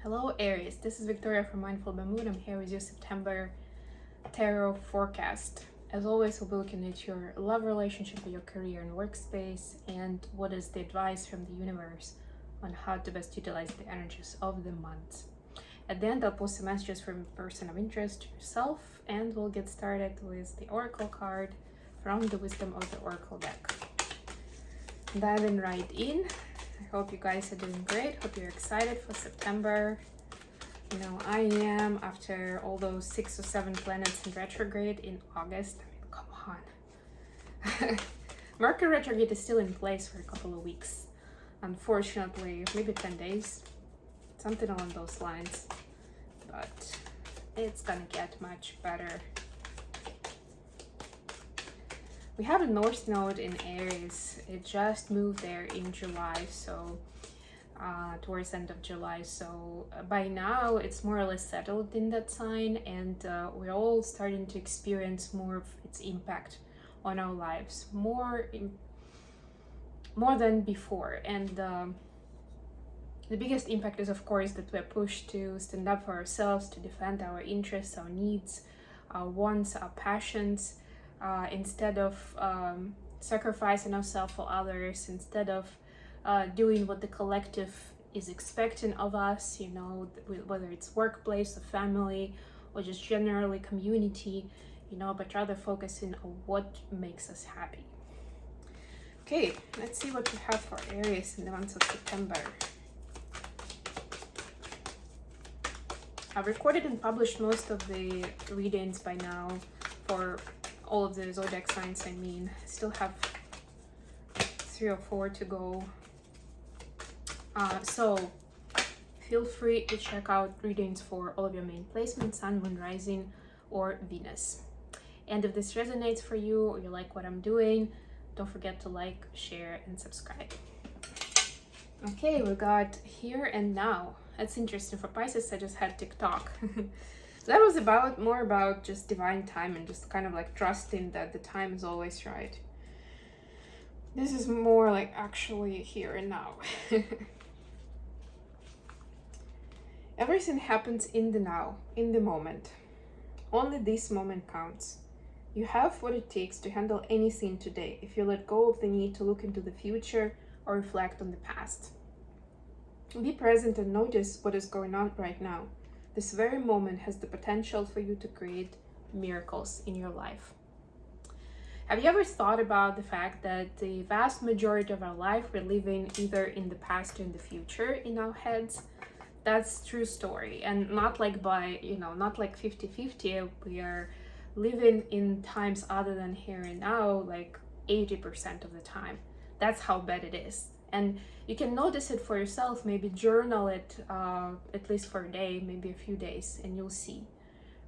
Hello Aries, this is Victoria from Mindful by Moon. I'm here with your September tarot forecast. As always, we'll be looking at your love relationship, your career and workspace, and what is the advice from the universe on how to best utilize the energies of the month. At the end, I'll post some messages from a person of interest to yourself, and we'll get started with the Oracle card from the Wisdom of the Oracle deck. Diving right in. I hope you guys are doing great. Hope you're excited for September. You know, I am, after all those 6 or 7 planets in retrograde in August. I mean, come on. Mercury retrograde is still in place for a couple of weeks. Unfortunately, maybe 10 days. Something along those lines. But it's gonna get much better. We have a North Node in Aries. It just moved there in July, so towards the end of July. So by now it's more or less settled in that sign, and we're all starting to experience more of its impact on our lives, more than before. And the biggest impact is, of course, that we're pushed to stand up for ourselves, to defend our interests, our needs, our wants, our passions. Instead of sacrificing ourselves for others, instead of doing what the collective is expecting of us, you know, whether it's workplace or family or just generally community, you know, but rather focusing on what makes us happy. Okay, let's see what we have for Aries in the month of September. I've recorded and published most of the readings by now for all of the zodiac signs. I mean, still have 3 or 4 to go. So feel free to check out readings for all of your main placements, Sun, Moon, Rising, or Venus. And if this resonates for you, or you like what I'm doing, don't forget to like, share, and subscribe. Okay, we got Here and Now. That's interesting. For Pisces, I just had TikTok. That was more about just divine time and just kind of like trusting that the time is always right. This is more like actually here and now. Everything happens in the now, in the moment. Only this moment counts. You have what it takes to handle anything today if you let go of the need to look into the future or reflect on the past. Be present and notice what is going on right now. This very moment has the potential for you to create miracles in your life. Have you ever thought about the fact that the vast majority of our life we're living either in the past or in the future in our heads? That's true story. And not like not like 50-50. We are living in times other than here and now, like 80% of the time. That's how bad it is. And you can notice it for yourself, maybe journal it at least for a day, maybe a few days, and you'll see,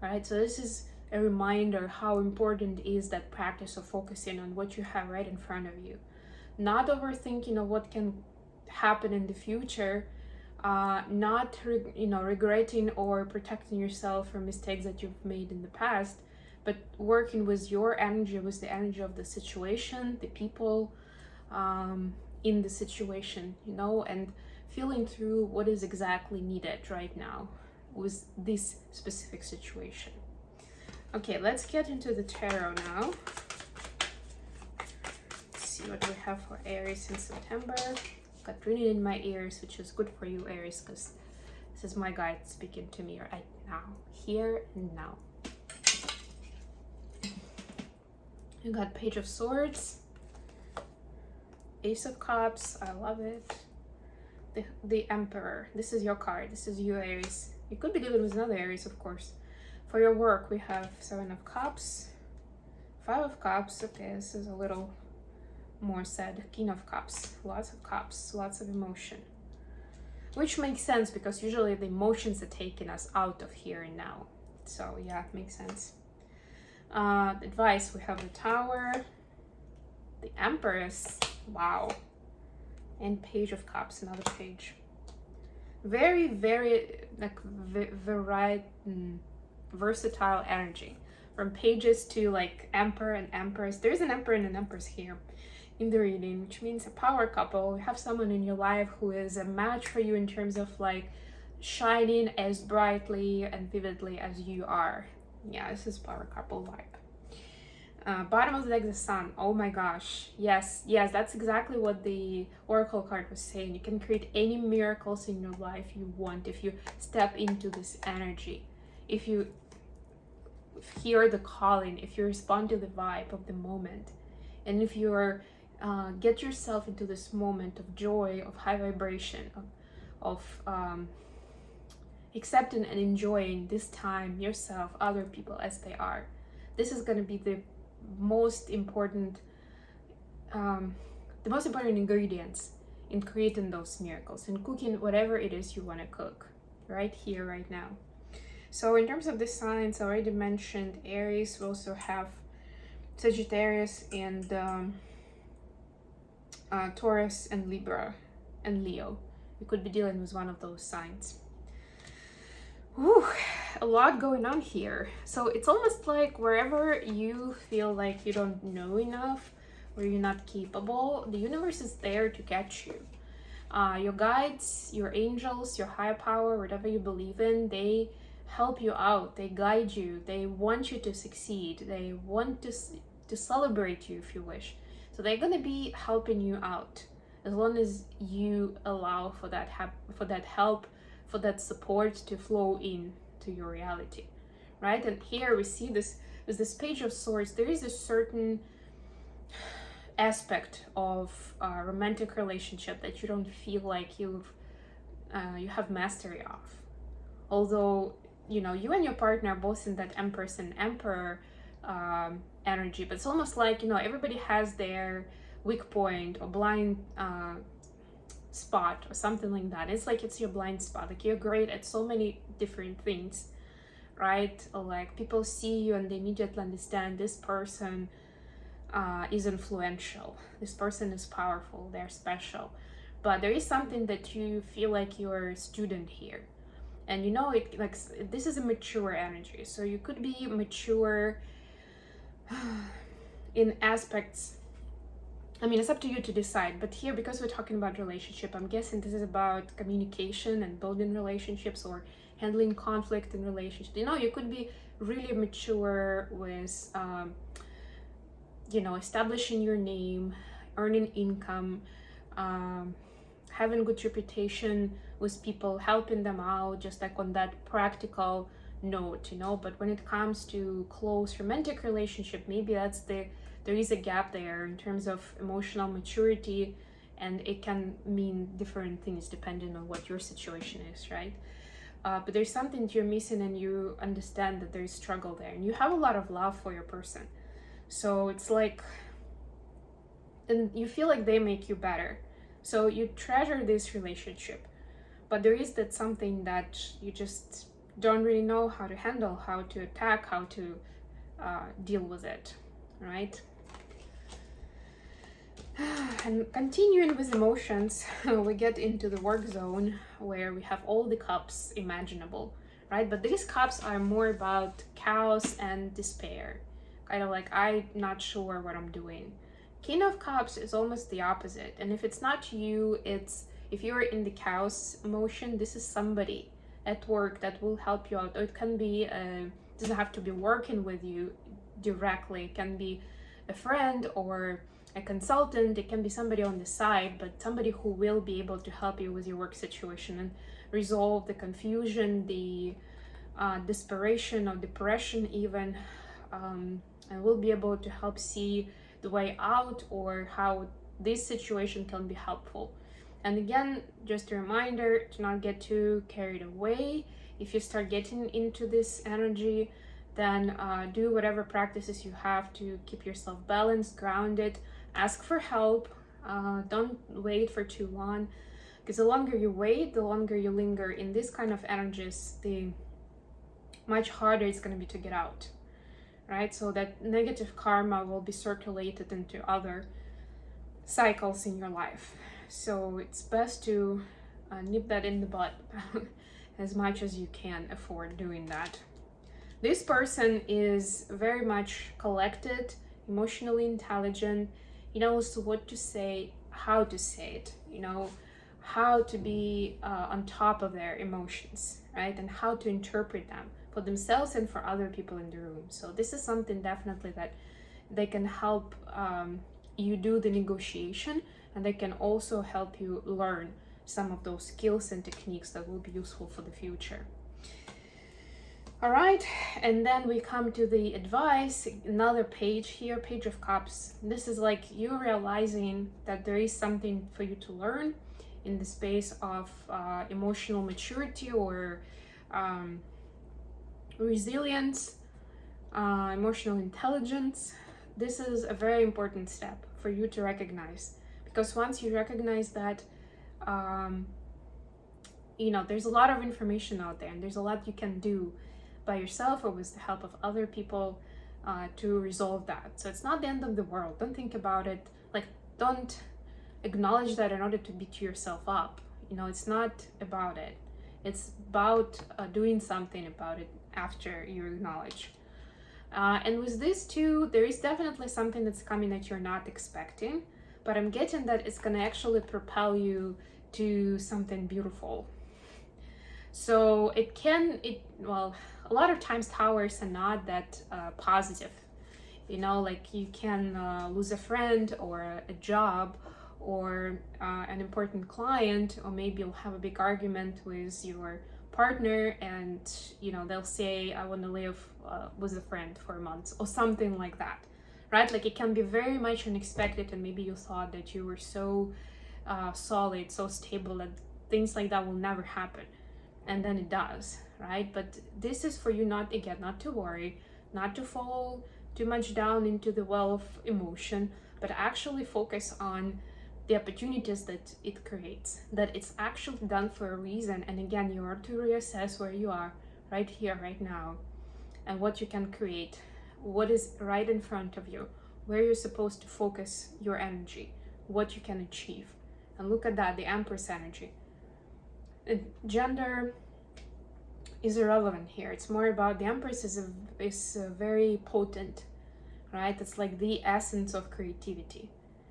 right? So this is a reminder how important is that practice of focusing on what you have right in front of you. Not overthinking of what can happen in the future, not regretting or protecting yourself from mistakes that you've made in the past, but working with your energy, with the energy of the situation, the people, in the situation, you know, and feeling through what is exactly needed right now with this specific situation. Okay, let's get into the tarot now. Let's see what we have for Aries in September. Got ringing in my ears, which is good for you, Aries, because this is my guide speaking to me right now, here and now. You got Page of Swords, Ace of Cups, I love it. The Emperor, this is your card, this is you, Aries. You could be dealing with another Aries, of course. For your work, we have 7 of Cups, 5 of Cups, okay, this is a little more sad. King of Cups, lots of emotion. Which makes sense, because usually the emotions are taking us out of here and now. So yeah, it makes sense. Advice, we have the Tower, the Empress, wow, and Page of Cups, another page. Very, very like versatile energy, from pages to like Emperor and Empress. There's an Emperor and an Empress here in the reading, which means a power couple. You have someone in your life who is a match for you in terms of like shining as brightly and vividly as you are. Yeah, this is power couple vibe. Bottom of the deck, the sun. Oh my gosh. Yes, that's exactly what the oracle card was saying. You can create any miracles in your life you want if you step into this energy. If you hear the calling, if you respond to the vibe of the moment, and if you're get yourself into this moment of joy, of high vibration, of accepting and enjoying this time, yourself, other people as they are. This is going to be the most important ingredients in creating those miracles, in cooking whatever it is you want to cook right here, right now. So in terms of the signs, I already mentioned Aries. We also have Sagittarius and Taurus and Libra and Leo. You could be dealing with one of those signs. Whew, a lot going on here. So it's almost like wherever you feel like you don't know enough or you're not capable, the universe is there to catch you. Your guides, your angels, your higher power, whatever you believe in, they help you out, they guide you, they want you to succeed, they want to celebrate you if you wish. So they're gonna be helping you out as long as you allow for that help, for that support to flow in to your reality, right? And here we see this with this Page of Swords, there is a certain aspect of a romantic relationship that you don't feel like you have mastery of. Although, you know, you and your partner are both in that Empress and Emperor energy, but it's almost like, you know, everybody has their weak point or blind spot or something like that. It's like it's your blind spot. Like you're great at so many different things, right? Or like people see you and they immediately understand this person is influential, this person is powerful, they're special. But there is something that you feel like you're a student here, and you know it, like this is a mature energy. So you could be mature in aspects, I mean, it's up to you to decide, but here, because we're talking about relationship, I'm guessing this is about communication and building relationships or handling conflict in relationships. You know, you could be really mature with you know, establishing your name, earning income, having good reputation with people, helping them out, just like on that practical note, you know. But when it comes to close romantic relationship, maybe there is a gap there in terms of emotional maturity, and it can mean different things depending on what your situation is, right? But there's something that you're missing, and you understand that there's struggle there, and you have a lot of love for your person. So it's like, and you feel like they make you better. So you treasure this relationship, but there is that something that you just don't really know how to handle, how to attack, how to deal with it, right? And continuing with emotions, we get into the work zone where we have all the cups imaginable, right? But these cups are more about chaos and despair. Kind of like, I'm not sure what I'm doing. King of Cups is almost the opposite. And if it's not you, it's if you're in the chaos emotion, this is somebody at work that will help you out. Or it can be, doesn't have to be working with you directly. It can be a friend or a consultant. It can be somebody on the side, but somebody who will be able to help you with your work situation and resolve the confusion, the desperation or depression even. And we'll be able to help see the way out or how this situation can be helpful. And again, just a reminder to not get too carried away. If you start getting into this energy, then do whatever practices you have to keep yourself balanced, grounded, ask for help. Don't wait for too long, because the longer you wait, the longer you linger in this kind of energies, the much harder it's going to be to get out. Right? So that negative karma will be circulated into other cycles in your life. So it's best to nip that in the bud as much as you can afford doing that. This person is very much collected, emotionally intelligent. He knows what to say, how to say it, you know, how to be on top of their emotions, right? And how to interpret them for themselves and for other people in the room. So this is something definitely that they can help you do the negotiation, and they can also help you learn some of those skills and techniques that will be useful for the future. All right, and then we come to the advice, another page here, Page of Cups. This is like you realizing that there is something for you to learn in the space of emotional maturity or resilience, emotional intelligence. This is a very important step for you to recognize, because once you recognize that, there's a lot of information out there, and there's a lot you can do by yourself or with the help of other people to resolve that. So it's not the end of the world. Don't think about it. Like, don't acknowledge that in order to beat yourself up. It's not about it. It's about doing something about it after you acknowledge. And with this too, there is definitely something that's coming that you're not expecting, but I'm getting that it's gonna actually propel you to something beautiful. So a lot of times towers are not that positive. Like you can lose a friend or a job or an important client, or maybe you'll have a big argument with your partner, and they'll say, I want to live with a friend for a month or something like that, right? Like it can be very much unexpected, and maybe you thought that you were so solid, so stable, that things like that will never happen, and then it does, right? But this is for you not to worry, not to fall too much down into the well of emotion, but actually focus on the opportunities that it creates, that it's actually done for a reason. And again, you are to reassess where you are right here, right now, and what you can create, what is right in front of you, where you're supposed to focus your energy, what you can achieve. And look at that, the Empress energy. Gender is irrelevant here. It's more about the Empress is very potent, right? It's like the essence of creativity,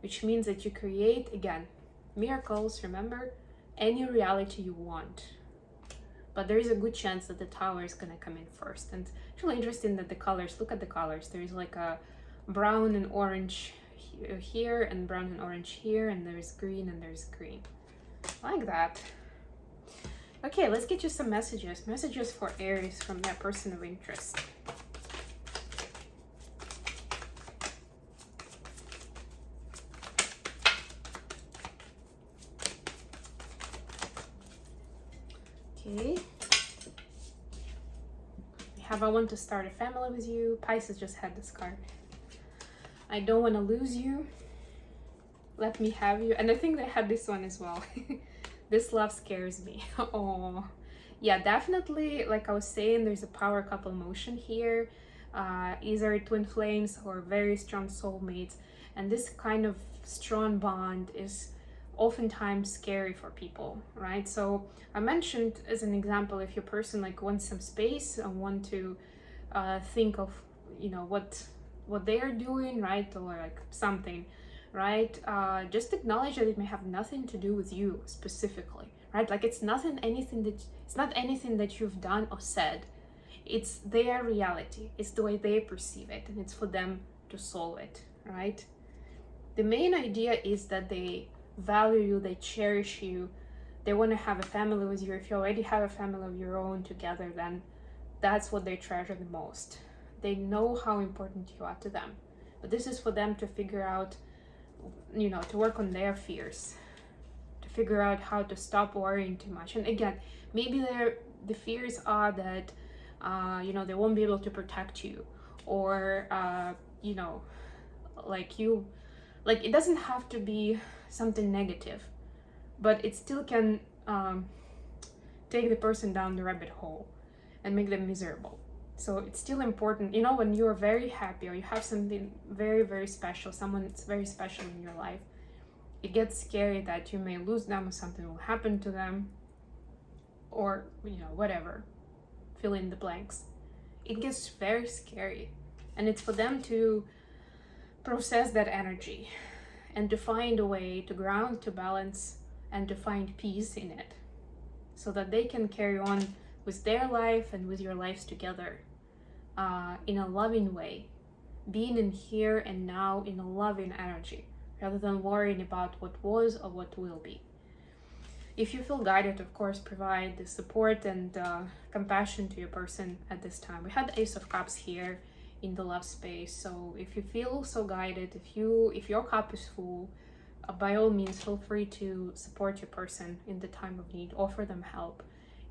which means that you create, again, miracles, remember, any reality you want. But there is a good chance that the Tower is going to come in first. And it's really interesting that the colors, look at the colors. There's like a brown and orange here, and brown and orange here, and there's green and there's green. Like that. Okay, let's get you some messages. Messages for Aries from that person of interest. Okay. We have, I want to start a family with you. Pisces just had this card. I don't want to lose you. Let me have you. And I think they had this one as well. This love scares me. Oh, yeah, definitely. Like I was saying, there's a power couple motion here. Either twin flames or very strong soulmates. And this kind of strong bond is oftentimes scary for people, right? So I mentioned as an example, if your person like wants some space and want to think of, what they are doing, right? Or like something, right? Just acknowledge that it may have nothing to do with you specifically, right? Like it's not anything that you've done or said. It's their reality. It's the way they perceive it, and it's for them to solve it, right? The main idea is that they value you, they cherish you, they want to have a family with you. If you already have a family of your own together, then that's what they treasure the most. They know how important you are to them. But this is for them to figure out, to work on their fears, to figure out how to stop worrying too much. And again, maybe the fears are that, they won't be able to protect you, or, like it doesn't have to be something negative, but it still can take the person down the rabbit hole and make them miserable. So it's still important, when you're very happy or you have something very, very special, someone that's very special in your life, it gets scary that you may lose them or something will happen to them, or, whatever, fill in the blanks. It gets very scary, and it's for them to process that energy and to find a way to ground, to balance, and to find peace in it, so that they can carry on with their life and with your lives together in a loving way, being in here and now in a loving energy, rather than worrying about what was or what will be. If you feel guided, of course, provide the support and compassion to your person at this time. We had Ace of Cups here in the love space, so if you feel so guided, if your cup is full, by all means feel free to support your person in the time of need, offer them help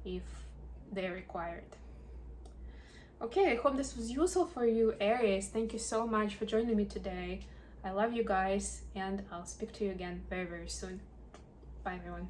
if they require it. Okay, I hope this was useful for you, Aries. Thank you so much for joining me today. I love you guys, and I'll speak to you again very, very soon. Bye, everyone.